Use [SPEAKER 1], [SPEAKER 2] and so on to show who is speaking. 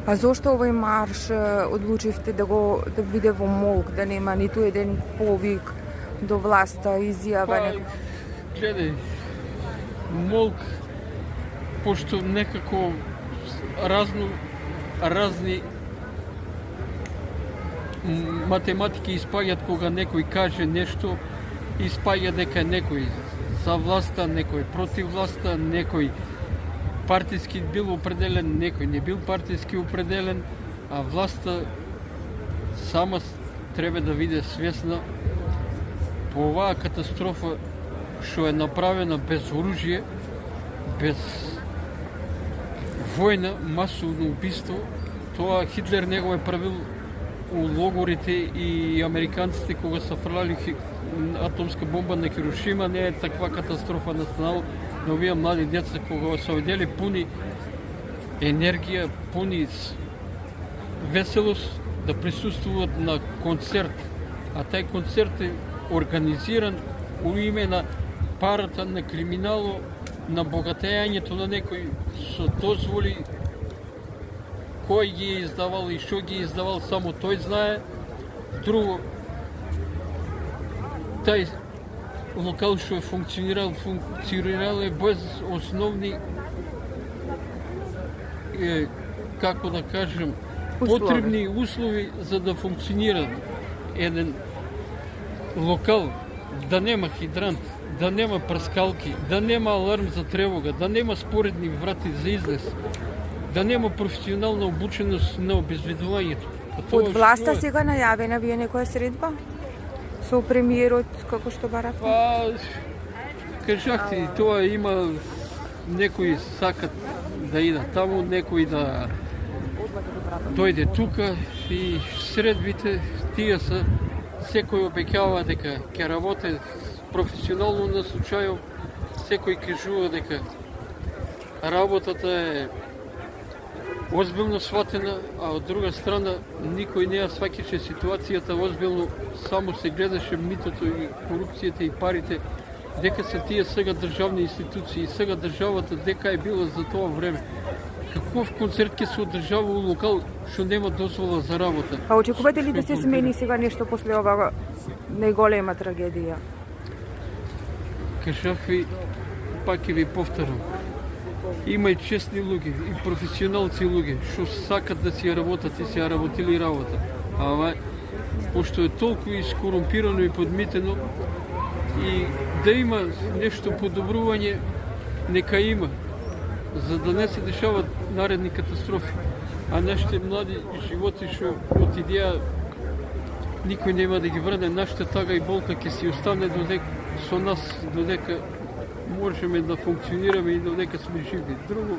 [SPEAKER 1] А зошто овој марш одлучивте да биде во Молк, да нема ниту еден повик до власта, изјава?
[SPEAKER 2] Гледај, Молк, пошто некако разни математики испаѓат кога некој каже нешто, испаѓа дека некој за власта, некој против власта, некој партиски бил определен, некој не бил партиски определен, а власта сама треба да биде свесна по оваа катастрофа што е направена без оружје, без војна, масовно убиство. Тоа Хитлер не го е правил у логорите и американците кога се фрлали атомска бомба на Хирошима, не е таква катастрофа настанала, но овие млади деца кога се одели пуни енергија, пуни веселост да присуствуваат на концерт, а тај концерт е организиран у име на парата, на криминало, на богатењето на некој со дозволи, кој ги е издавал и што ги е издавал, само тој знае. Друго, тај локал што е функционирал е без основни, како да кажем, потребни услови за да функционира еден локал, да нема хидрант, да нема прскалки, да нема аларм за тревога, да нема споредни врати за излез, да нема професионална обученост на обезбедувањето.
[SPEAKER 1] Од власта сега најавена вие некоја средба? Со премиерот, како што барате?
[SPEAKER 2] Кажахте, тоа има некои сакат да идат таму, некои да дојде тука и средбите тие се, секој обеќава дека ќе работи професионално на случајов, секој кажува дека работата е озбилно сватена, а од друга страна никој не ја сваќаше ситуацијата озбилно, само се гледаше митото и корупцијата и парите, дека се тие сега државни институции, сега државата дека е била за тоа време. Каков концерт ќе се одржава у локал што нема дозвола за работа?
[SPEAKER 1] А очекувате ли да се смени сега нешто после оваа најголема трагедија?
[SPEAKER 2] Кажав ви, пак ќе ви повторам. Има и честни луѓе, и професионалци луѓе, што сакат да си ја работат и си ја работили работа. Ама, пошто е толку искорумпирано и подмитено, и да има нешто подобрување, нека има, за да не се дешават наредни катастрофи. А нашите млади животи што отидеа, никој нема да ги врне, нашата тага и болка ќе си остане со нас, додека можеме да функционираме и додека сме живи. Друго,